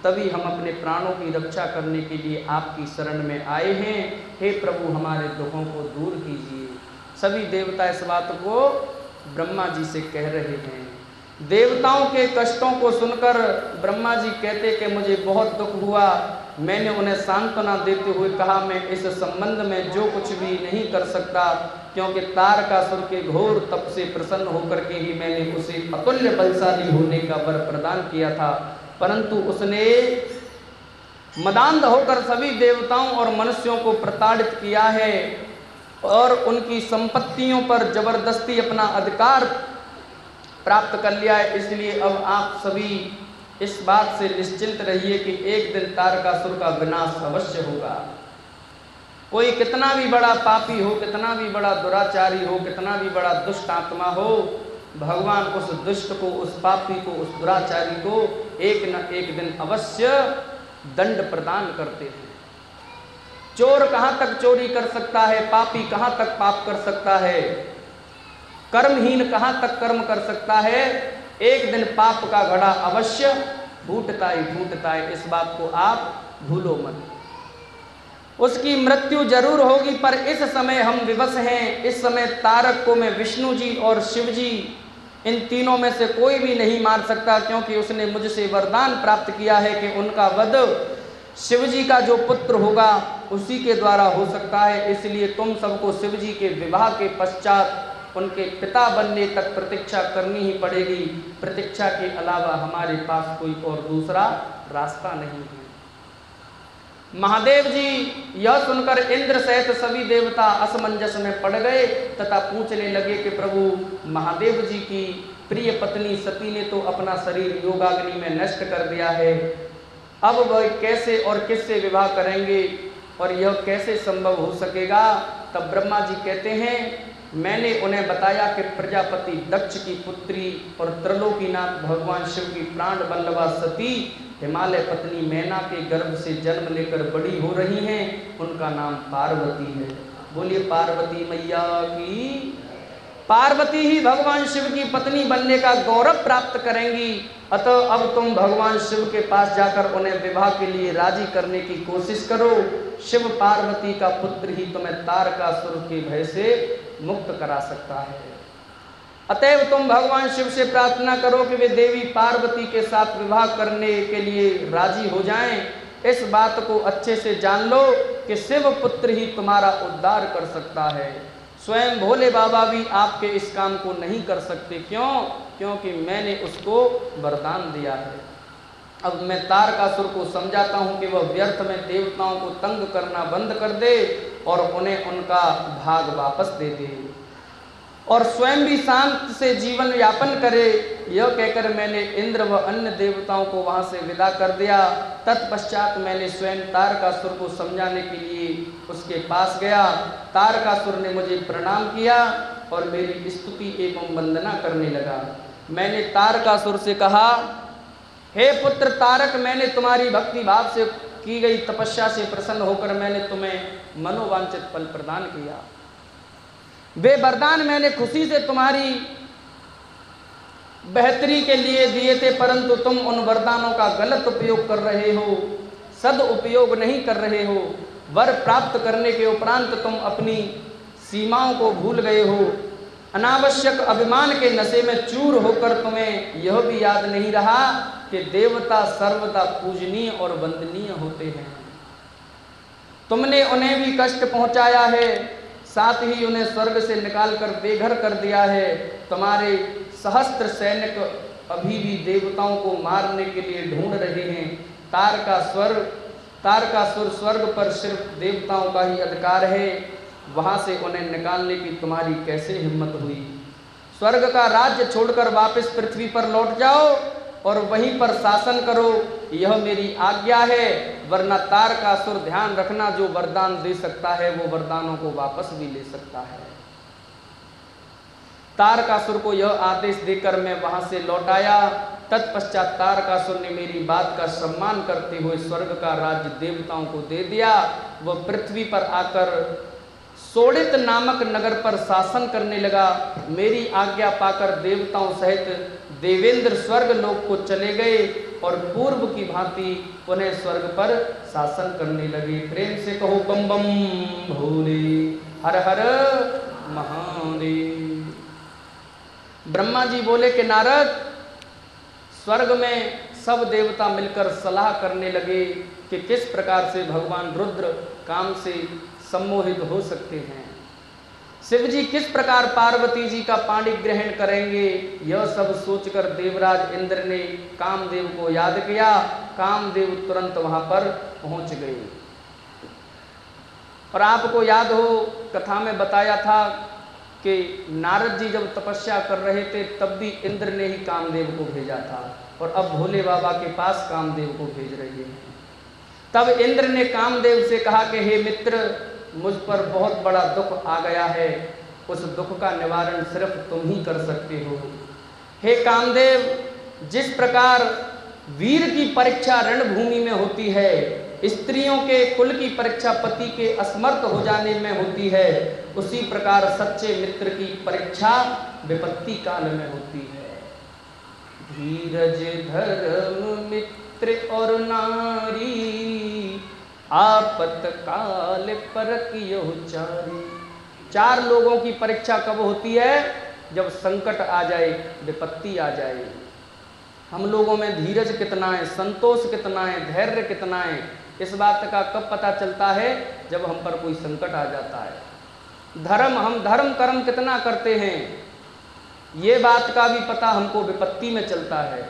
तभी हम अपने प्राणों की रक्षा करने के लिए आपकी शरण में आए हैं। हे प्रभु, हमारे दुखों को दूर कीजिए। सभी देवता इस बात को ब्रह्मा जी से कह रहे हैं। देवताओं के कष्टों को सुनकर ब्रह्मा जी कहते कि मुझे बहुत दुख हुआ। मैंने उन्हें सांत्वना देते हुए कहा, मैं इस संबंध में जो कुछ भी नहीं कर सकता, क्योंकि तारकासुर के घोर तप से प्रसन्न होकर के ही मैंने उसे अतुल्य बलशाली होने का वर प्रदान किया था। परंतु उसने मदान्ध होकर सभी देवताओं और मनुष्यों को प्रताड़ित किया है और उनकी संपत्तियों पर जबरदस्ती अपना अधिकार प्राप्त कर लिया है। इसलिए अब आप सभी इस बात से निश्चिंत रहिए कि एक दिन तारकासुर का विनाश अवश्य होगा। कोई कितना भी बड़ा पापी हो, कितना भी बड़ा दुराचारी हो, कितना भी बड़ा दुष्ट आत्मा हो, भगवान उस दुष्ट को, उस पापी को, उस दुराचारी को एक न एक दिन अवश्य दंड प्रदान करते हैं। चोर कहाँ तक चोरी कर सकता है, पापी कहाँ तक पाप कर सकता है, कर्महीन कहाँ तक कर्म कर सकता है। एक दिन पाप का घड़ा अवश्य फूटता ही फूटता है, इस बात को आप भूलो मत। उसकी मृत्यु जरूर होगी, पर इस समय हम विवश हैं। इस समय तारक को मैं विष्णु जी और शिव जी, इन तीनों में से कोई भी नहीं मार सकता, क्योंकि उसने मुझसे वरदान प्राप्त किया है कि उनका वध शिव जी का जो पुत्र होगा उसी के द्वारा हो सकता है। इसलिए तुम सबको शिव जी के विवाह के पश्चात उनके पिता बनने तक प्रतीक्षा करनी ही पड़ेगी। प्रतीक्षा के अलावा हमारे पास कोई और दूसरा रास्ता नहीं है। महादेव जी यह सुनकर इंद्र सहित सभी देवता असमंजस में पड़ गए तथा पूछने लगे कि प्रभु, महादेव जी की प्रिय पत्नी सती ने तो अपना शरीर योगाग्नि में नष्ट कर दिया है, अब वह कैसे और किससे विवाह करेंगे और यह कैसे संभव हो सकेगा? तब ब्रह्मा जी कहते हैं, मैंने उन्हें बताया कि प्रजापति दक्ष की पुत्री और त्रिलोकीनाथ भगवान शिव की प्राण बल्लभा सती हिमालय पत्नी मैना के गर्भ से जन्म लेकर बड़ी हो रही हैं। उनका नाम पार्वती है। बोलिए पार्वती मैया की। पार्वती ही भगवान शिव की पत्नी बनने का गौरव प्राप्त करेंगी। अतः अब तुम भगवान शिव के पास जाकर उन्हें विवाह के लिए राजी करने की कोशिश करो। शिव पार्वती का पुत्र ही तुम्हें तारकासुर के भय से मुक्त करा सकता है। अतएव तुम भगवान शिव से प्रार्थना करो कि वे देवी पार्वती के साथ विवाह करने के लिए राजी हो जाएं। इस बात को अच्छे से जान लो कि शिव पुत्र ही तुम्हारा उद्धार कर सकता है। स्वयं भोले बाबा भी आपके इस काम को नहीं कर सकते। क्यों? क्योंकि मैंने उसको वरदान दिया है। अब मैं तारकासुर को समझाता हूं कि वह व्यर्थ में देवताओं को तंग करना बंद कर दे और उन्हें उनका भाग वापस दे दे और स्वयं भी शांत से जीवन यापन करे। यह कहकर मैंने इंद्र व अन्य देवताओं को वहां से विदा कर दिया। तत्पश्चात मैंने स्वयं तारकासुर को समझाने के लिए उसके पास गया। तारकासुर ने मुझे प्रणाम किया और मेरी स्तुति एवं वंदना करने लगा। मैंने तारकासुर से कहा, हे पुत्र तारक, मैंने तुम्हारी भक्ति भाव से की गई तपस्या से प्रसन्न होकर मैंने तुम्हें मनोवांछित फल प्रदान किया। वे वरदान मैंने खुशी से तुम्हारी बेहतरी के लिए दिए थे, परंतु तुम उन वरदानों का गलत उपयोग कर रहे हो, सदुपयोग नहीं कर रहे हो। वर प्राप्त करने के उपरांत तुम अपनी सीमाओं को भूल गए हो। अनावश्यक अभिमान के नशे में चूर होकर तुम्हें यह भी याद नहीं रहा कि देवता सर्वदा पूजनीय और वंदनीय होते हैं। तुमने उन्हें भी कष्ट पहुंचाया है, साथ ही उन्हें स्वर्ग से निकालकर बेघर कर दिया है। तुम्हारे सहस्त्र सैनिक अभी भी देवताओं को मारने के लिए ढूंढ रहे हैं। तारकासुर स्वर्ग पर सिर्फ देवताओं का ही अधिकार है, वहां से उन्हें निकालने की तुम्हारी कैसे हिम्मत हुई? स्वर्ग का राज्य छोड़कर वापस पृथ्वी पर लौट जाओ और वहीं पर शासन करो, यह मेरी आज्ञा है। वरना तारकासुर, ध्यान रखना, जो वरदान दे सकता है वो वरदानों को वापस भी ले सकता है। तारकासुर को यह आदेश देकर मैं वहां से लौट आया। तत्पश्चात तारकासुर ने मेरी बात का सम्मान करते हुए स्वर्ग का राज्य देवताओं को दे दिया। वह पृथ्वी पर आकर सोडित नामक नगर पर शासन करने लगा। मेरी आज्ञा पाकर देवताओं सहित देवेंद्र स्वर्ग लोक को चले गए और पूर्व की भांति उन्हें स्वर्ग पर शासन करने लगे। प्रेम से कहो बम बम भोले, हर हर महादेव। ब्रह्मा जी बोले कि नारद, स्वर्ग में सब देवता मिलकर सलाह करने लगे कि किस प्रकार से भगवान रुद्र काम से सम्मोहित हो सकते हैं। शिव जी किस प्रकार पार्वती जी का पाणी ग्रहण करेंगे, यह सब सोचकर देवराज इंद्र ने कामदेव को याद किया। कामदेव तुरंत वहां पर पहुंच गए। और आपको याद हो, कथा में बताया था कि नारद जी जब तपस्या कर रहे थे तब भी इंद्र ने ही कामदेव को भेजा था, और अब भोले बाबा के पास कामदेव को भेज रहे हैं। तब इंद्र ने कामदेव से कहा कि हे मित्र, मुझ पर बहुत बड़ा दुख आ गया है, उस दुख का निवारण सिर्फ तुम ही कर सकते हो। हे कामदेव, जिस प्रकार वीर की परीक्षा रणभूमि में होती है, स्त्रियों के कुल की परीक्षा पति के असमर्थ हो जाने में होती है, उसी प्रकार सच्चे मित्र की परीक्षा विपत्ति काल में होती है। धीरज धर्म मित्र और नारी, आपत काल परखियो चारी। चार लोगों की परीक्षा कब होती है? जब संकट आ जाए, विपत्ति आ जाए। हम लोगों में धीरज कितना है, संतोष कितना है, धैर्य कितना है, इस बात का कब पता चलता है? जब हम पर कोई संकट आ जाता है। हम धर्म कर्म कितना करते हैं, ये बात का भी पता हमको विपत्ति में चलता है।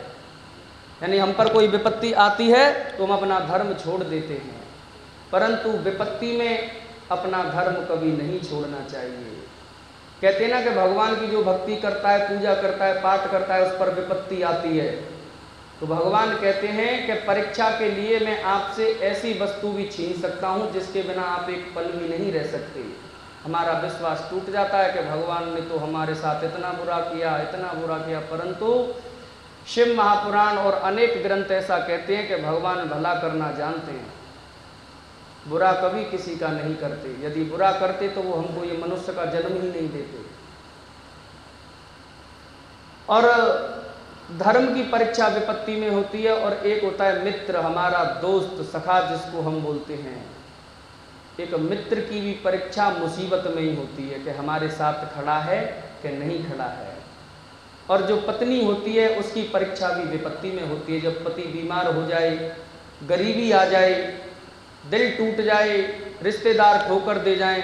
यानी हम पर कोई विपत्ति आती है तो हम अपना धर्म छोड़ देते हैं, परंतु विपत्ति में अपना धर्म कभी नहीं छोड़ना चाहिए। कहते हैं ना कि भगवान की जो भक्ति करता है, पूजा करता है, पाठ करता है, उस पर विपत्ति आती है। तो भगवान कहते हैं कि परीक्षा के लिए मैं आपसे ऐसी वस्तु भी छीन सकता हूँ जिसके बिना आप एक पल भी नहीं रह सकते। हमारा विश्वास टूट जाता है कि भगवान ने तो हमारे साथ इतना बुरा किया, इतना बुरा किया, परंतु शिव महापुराण और अनेक ग्रंथ ऐसा कहते हैं कि भगवान भला करना जानते हैं, बुरा कभी किसी का नहीं करते। यदि बुरा करते तो वो हमको ये मनुष्य का जन्म ही नहीं देते। और धर्म की परीक्षा विपत्ति में होती है, और एक होता है मित्र, हमारा दोस्त सखा जिसको हम बोलते हैं। एक मित्र की भी परीक्षा मुसीबत में ही होती है कि हमारे साथ खड़ा है कि नहीं खड़ा है। और जो पत्नी होती है उसकी परीक्षा भी विपत्ति में होती है। जब पति बीमार हो जाए, गरीबी आ जाए, दिल टूट जाए, रिश्तेदार ठोकर दे जाएं,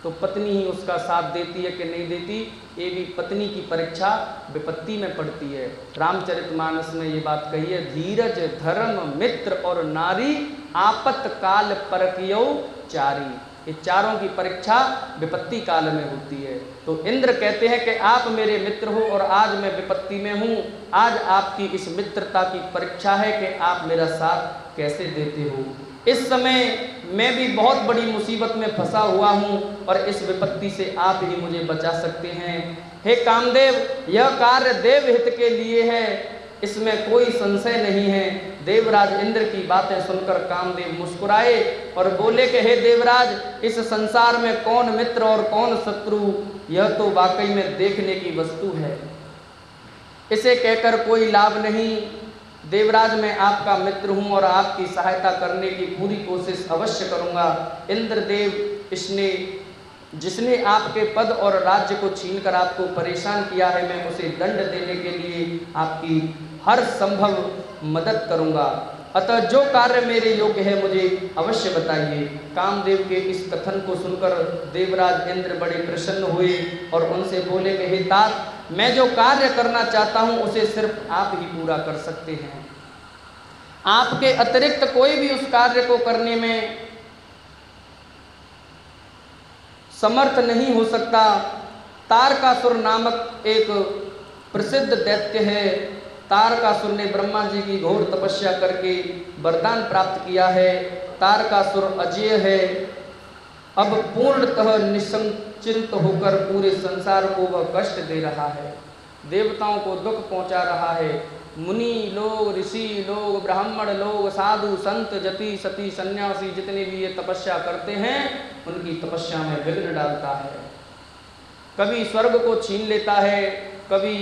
तो पत्नी ही उसका साथ देती है कि नहीं देती, ये भी पत्नी की परीक्षा विपत्ति में पड़ती है। रामचरितमानस में ये बात कही है, धीरज धर्म मित्र और नारी आपत्काल परकियो चारी। ये चारों की परीक्षा विपत्ति काल में होती है। तो इंद्र कहते हैं कि आप मेरे मित्र हो और आज मैं विपत्ति में हूँ। आज आपकी इस मित्रता की परीक्षा है कि आप मेरा साथ कैसे देते हो। इस समय मैं भी बहुत बड़ी मुसीबत में फंसा हुआ हूँ और इस विपत्ति से आप ही मुझे बचा सकते हैं। हे कामदेव, यह कार्य देव हित के लिए है, इसमें कोई संशय नहीं है। देवराज इंद्र की बातें सुनकर कामदेव मुस्कुराए और बोले कि हे देवराज, इस संसार में कौन मित्र और कौन शत्रु, यह तो वाकई में देखने की वस्तु है। इसे कहकर कोई लाभ नहीं। देवराज, मैं आपका मित्र हूँ और आपकी सहायता करने की पूरी कोशिश अवश्य करूँगा। इंद्रदेव, जिसने आपके पद और राज्य को छीनकर आपको परेशान किया है, मैं उसे दंड देने के लिए आपकी हर संभव मदद करूँगा। अतः जो कार्य मेरे योग्य है मुझे अवश्य बताइए। कामदेव के इस कथन को सुनकर देवराज इंद्र बड़े प्रसन्न हुए और उनसे बोले कि हे तात, मैं जो कार्य करना चाहता हूँ उसे सिर्फ आप ही पूरा कर सकते हैं। आपके अतिरिक्त कोई भी उस कार्य को करने में समर्थ नहीं हो सकता। तारकासुर नामक एक प्रसिद्ध दैत्य है। तारकासुर ने ब्रह्मा जी की घोर तपस्या करके वरदान प्राप्त किया है। तारकासुर अजेय है। अब पूर्णतः निसंचित होकर पूरे संसार को वह कष्ट दे रहा है, देवताओं को दुख पहुंचा रहा है। मुनि लोग, ऋषि लोग, ब्राह्मण लोग, साधु संत, जति सती सन्यासी जितने भी ये तपस्या करते हैं, उनकी तपस्या में विघ्न डालता है। कभी स्वर्ग को छीन लेता है, कभी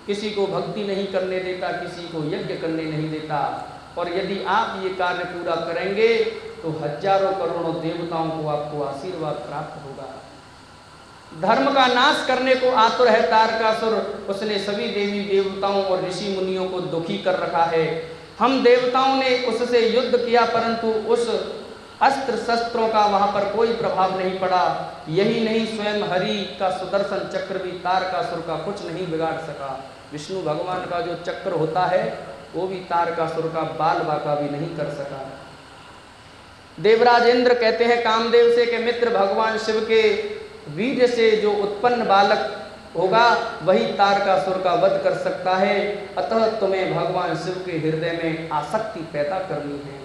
किसी को भक्ति नहीं करने देता, किसी को यज्ञ करने नहीं देता। और यदि आप ये कार्य पूरा करेंगे तो हजारों करोड़ों देवताओं को आपको आशीर्वाद प्राप्त होगा। धर्म का नाश करने को आतुर है तारकासुर। उसने सभी देवी देवताओं और ऋषि मुनियों को दुखी कर रखा है। हम देवताओं ने उससे युद्ध किया, परंतु उस अस्त्र शस्त्रों का वहां पर कोई प्रभाव नहीं पड़ा। यही नहीं, स्वयं हरि का सुदर्शन चक्र भी तारकासुर का कुछ नहीं बिगाड़ सका। विष्णु भगवान का जो चक्र होता है वो भी तारकासुर का बाल बाका भी नहीं कर सका। देवराज इंद्र कहते हैं कामदेव से कि मित्र, भगवान शिव के वीर्य से जो उत्पन्न बालक होगा वही तारकासुर का वध कर सकता है। अतः तुम्हें भगवान शिव के हृदय में आसक्ति पैदा करनी है।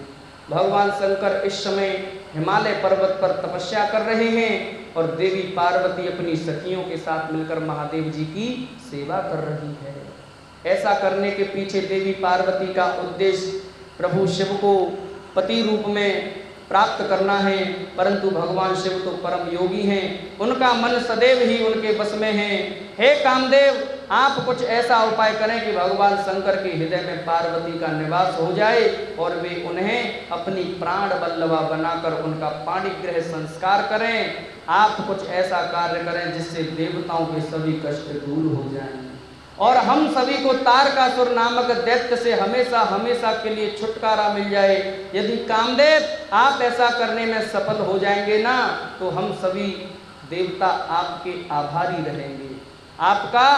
भगवान शंकर इस समय हिमालय पर्वत पर तपस्या कर रहे हैं और देवी पार्वती अपनी सखियों के साथ मिलकर महादेव जी की सेवा कर रही है। ऐसा करने के पीछे देवी पार्वती का उद्देश्य प्रभु शिव को पति रूप में प्राप्त करना है, परंतु भगवान शिव तो परम योगी हैं, उनका मन सदैव ही उनके बस में है। हे कामदेव, आप कुछ ऐसा उपाय करें कि भगवान शंकर के हृदय में पार्वती का निवास हो जाए और वे उन्हें अपनी प्राण वल्लभा बनाकर उनका पाणिग्रह संस्कार करें। आप कुछ ऐसा कार्य करें जिससे देवताओं के सभी कष्ट दूर हो जाएं और हम सभी को तारकासुर नामक दैत्य से हमेशा हमेशा के लिए छुटकारा मिल जाए। यदि कामदेव आप ऐसा करने में सफल हो जाएंगे ना, तो हम सभी देवता आपके आभारी रहेंगे। आपका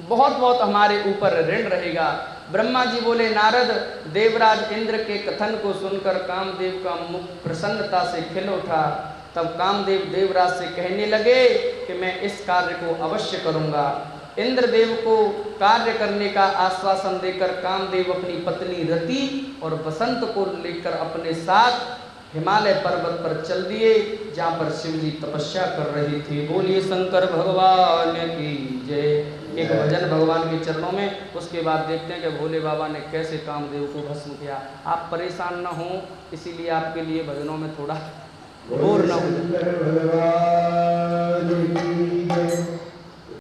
बहुत बहुत हमारे ऊपर ऋण रहेगा। ब्रह्मा जी बोले, नारद, देवराज इंद्र के कथन को सुनकर कामदेव का मुख प्रसन्नता से खिल उठा। तब कामदेव देवराज से कहने लगे कि मैं इस कार्य को अवश्य करूँगा। इंद्रदेव को कार्य करने का आश्वासन देकर कामदेव अपनी पत्नी रति और बसंत को लेकर अपने साथ हिमालय पर्वत पर चल दिए, जहाँ पर शिव जी तपस्या कर रहे थे। बोलिए शंकर भगवान की जय। एक भजन भगवान के चरणों में, उसके बाद देखते हैं कि भोले बाबा ने कैसे कामदेव को भस्म किया। आप परेशान न हो, इसीलिए आपके लिए भजनों में थोड़ा बोर न हो।